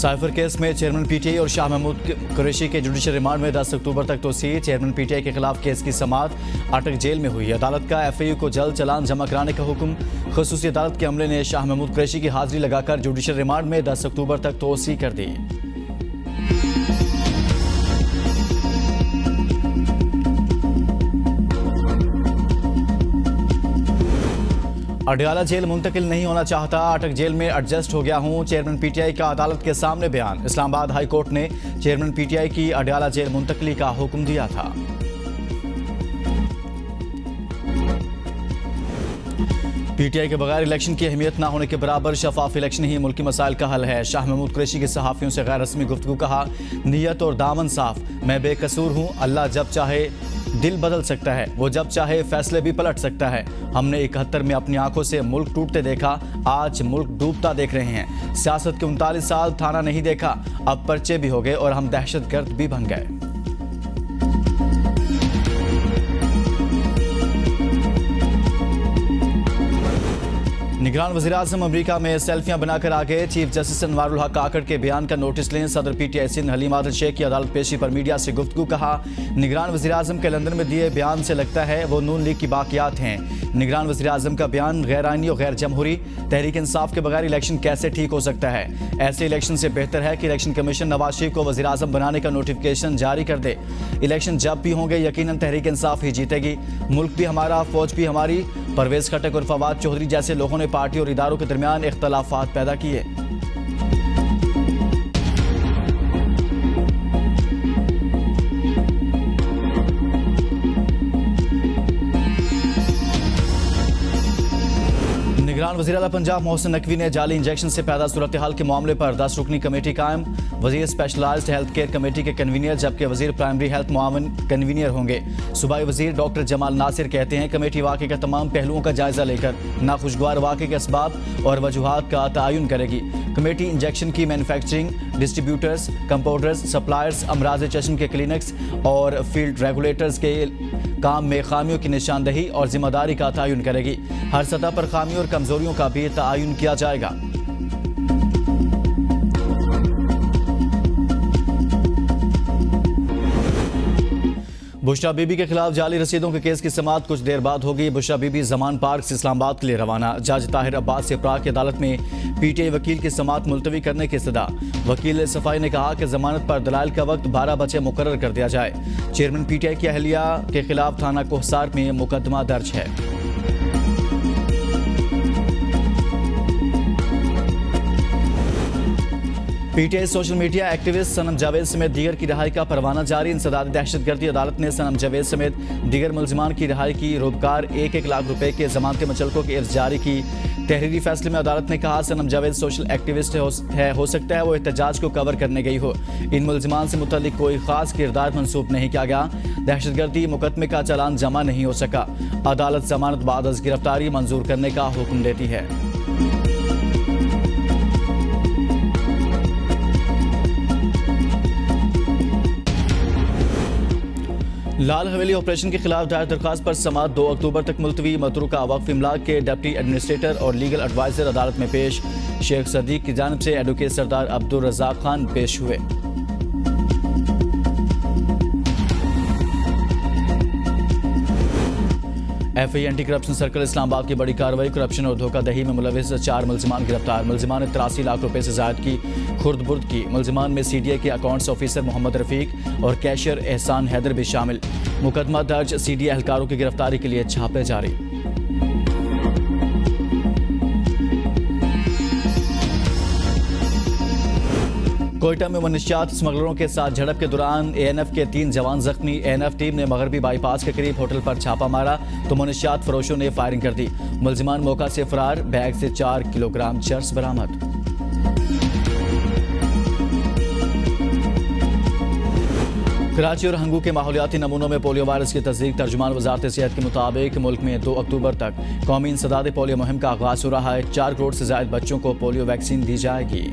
Cipher case में chairman PTI और शाह महमूद कुरैशी के जुडिशल रिमांड में 10 अक्टूबर तक तोसी। चेयरमैन पीटीआई के खिलाफ केस की समाअत अटक जेल में हुई। अदालत का एफआईयू को जल्द चालान जमा कराने का हुक्म। खुसूसी अदालत के अमले ने शाह महमूद कुरैशी की हाजिरी लगाकर जुडिशल रिमांड में 10 अक्टूबर तक तोसी कर दी। अडयाला जेल मुंतकिल नहीं होना चाहता, अटक जेल में एडजस्ट हो गया हूं। चेयरमैन पीटीआई का अदालत के सामने बयान। इस्लामाबाद हाई कोर्ट ने चेयरमैन पीटीआई की अडयाला जेल मुंतकिली का हुक्म दिया था। पीटीआई के बगैर इलेक्शन की अहमियत न होने के बराबर शफाफ इलेक्शन ही मुल्की मसाइल का हल है। शाह महमूद कुरैशी के सहाफ़ियों से गैर रस्मी गुफ्तगू। कहा, नीयत और दामन साफ, मैं बेकसूर हूँ। अल्लाह जब चाहे दिल बदल सकता है, वो जब चाहे फैसले भी पलट सकता है। हमने 71 में अपनी आंखों से मुल्क टूटते देखा, आज मुल्क डूबता देख रहे हैं। सियासत के 39 साल थाना नहीं देखा, अब पर्चे भी हो गए और हम दहशतगर्द भी बन गए। निगरान वज़ीर-ए-आज़म अमेरिका में सेल्फियां बनाकर आ गए। चीफ जस्टिस अनवारुल हक काकड़ के बयान का नोटिस लें। सदर पीटीआई सिंध हलीम आदिल शेख की अदालत पेशी पर मीडिया से गुफ्तगू। कहा, निगरान वज़ीर-ए-आज़म के लंदन में दिए बयान से लगता है वो नून लीग की बाकियात हैं। निगरान वज़ीर-ए-आज़म का बयान गैर आईनी और गैर जमहूरी। तहरीक इंसाफ के बगैर इलेक्शन कैसे ठीक हो सकता है? ऐसे इलेक्शन से बेहतर है कि इलेक्शन कमीशन नवाज शरीफ को वज़ीर-ए-आज़म बनाने का नोटिफिकेशन जारी कर दे। इलेक्शन जब भी होंगे यकीनन तहरीक इंसाफ ही जीतेगी। मुल्क भी हमारा, फौज भी हमारी। परवेज खटक और फवाद चौधरी जैसे लोगों ने पार्टी और इदारों के दरमियान इख्तलाफात पैदा किए। निगरान वज़ीर आला पंजाब मोहसिन नकवी ने जाली इंजेक्शन से पैदा सूरत हाल के मामले पर 10 रुकनी कमेटी कायम। वज़ीर स्पेशलाइज्ड हेल्थ केयर कमेटी के कन्वीनियर जबकि वज़ीर प्राइमरी हेल्थ मुआवन कन्वीनियर होंगे। सूबाई वज़ीर डॉक्टर जमाल नासिर कहते हैं, कमेटी वाक़े का तमाम पहलुओं का जायजा लेकर नाखुशगवार वाक़े के असबाब और वजूहात का तआयुन करेगी। कमेटी इंजेक्शन की मैन्युफैक्चरिंग, डिस्ट्रीब्यूटर्स, कंपाउंडर्स, सप्लायर्स, अमराज चश्म के क्लिनिक्स और फील्ड रेगुलेटर्स के काम में खामियों की निशानदही और जिम्मेदारी का तआयुन करेगी। हर सतह पर खामियों और कमजोरियों का भी तआयुन किया जाएगा। बुशरा बीबी के खिलाफ जाली रसीदों के केस की समाअत कुछ देर बाद होगी। बुशरा बीबी जमान पार्क से इस्लामाबाद के लिए रवाना। जज ताहिर अब्बास से प्राग की अदालत में पीटीआई वकील की समाअत मुलतवी करने की इस्तदा। वकील सफाई ने कहा कि जमानत पर दलाइल का वक्त 12 बजे मुकर्रर कर दिया जाए। चेयरमैन पीटीआई की अहलिया के खिलाफ थाना कोहसार में मुकदमा दर्ज है। पीटीआई सोशल मीडिया एक्टिविस्ट सनम जावेद समेत दीगर की रिहाई का परवाना जारी। इंसदाद दहशतगर्दी अदालत ने सनम जावेद समेत दीगर मुलजिमान की रिहाई की। रोबकार 1-1 लाख रुपए के जमानती मुचलकों की इर्ज जारी की। तहरीरी फैसले में अदालत ने कहा, सनम जावेद सोशल एक्टिविस्ट हो सकता है वो एहतजाज को कवर करने गई हो। इन मुलजिमान से मुतल्लिक कोई खास किरदार मंसूब नहीं किया गया। दहशतगर्दी मुकदमे का चालान जमा नहीं हो सका। अदालत जमानत बाद अज गिरफ्तारी मंजूर करने का हुक्म देती है। लाल हवेली ऑपरेशन के खिलाफ दायर दरखास्त पर समाअत 2 अक्टूबर तक मुलतवी। मतरूका वक्फ इमलाक के डिप्टी एडमिनिस्ट्रेटर और लीगल एडवाइजर अदालत में पेश। शेख सदीक की जानिब से एडवोकेट सरदार अब्दुल रज़ाक खान पेश हुए। FI anti corruption circle Islamabad की बड़ी कार्रवाई। करप्शन और धोखाधड़ी में मुलविस 4 मुलजिमान गिरफ्तार। मुलजिमान ने 83 लाख रुपए से जायद की खुर्द बुर्द की। मुलजिमान में सीडीए के अकाउंट्स ऑफिसर मोहम्मद रफीक और कैशियर एहसान हैदर भी शामिल। मुकदमा दर्ज। सीडीए एहलकारों की गिरफ्तारी के लिए छापे जारी। कोयटा में मनशियात स्मगलरों के साथ झड़प के दौरान एएनएफ के 3 जवान जख्मी। एएनएफ टीम ने मगरबी बाईपास के करीब होटल पर छापा मारा तो मनशियात फरोशों ने फायरिंग कर दी। मुलजिमान मौका से फरार। बैग से 4 किलोग्राम चर्स बरामद। कराची और हंगू के माहौलियाती नमूनों में पोलियो वायरस की तस्दीक। तर्जुमान वजारत सेहत के मुताबिक मुल्क में 2 अक्टूबर तक कौमी इंसदाद पोलियो मुहिम का आगाज हो रहा है। 4 करोड़ से ज्यादा बच्चों को पोलियो वैक्सीन दी जाएगी।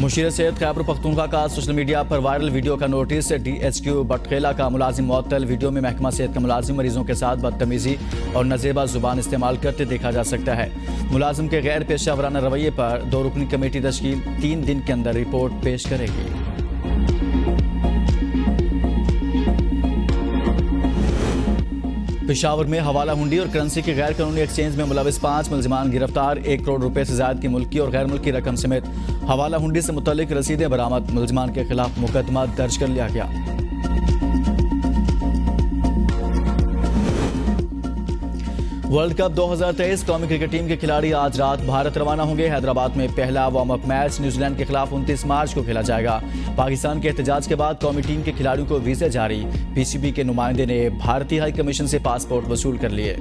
मुशीर सेहत खैबर पख्तूनख्वा का सोशल मीडिया पर वायरल वीडियो का नोटिस। DHQ बटखेला का मुलाजिम मुअत्तल। वीडियो में महकमा सेहत का मुलाजिम मरीजों के साथ बदतमीजी और नजेबा जुबान इस्तेमाल करते देखा जा सकता है। मुलाजिम के गैर पेशा वराना रवैये पर 2 रुकनी कमेटी तश्कील 3 दिन के अंदर रिपोर्ट पेश करेगी। पेशावर में हवाला हुंडी और करेंसी के गैर कानूनी एक्सचेंज में मुलविस 5 मुलजिमान गिरफ्तार। 1 करोड़ रुपए से ज्यादा की मुल्की और गैर मुल्की रकम समेत हवाला हुंडी से मुतल्लिक रसीदें बरामद। मुलजिमान के खिलाफ मुकदमा दर्ज कर लिया गया। वर्ल्ड कप 2023 कौमी क्रिकेट टीम के खिलाड़ी आज रात भारत रवाना होंगे। हैदराबाद में पहला वार्म अप मैच न्यूजीलैंड के खिलाफ 29 मार्च को खेला जाएगा। पाकिस्तान के एहतजाज के बाद कौमी टीम के खिलाड़ियों को वीजा जारी। PCB के नुमाइंदे ने भारतीय हाई कमीशन से पासपोर्ट वसूल कर लिए।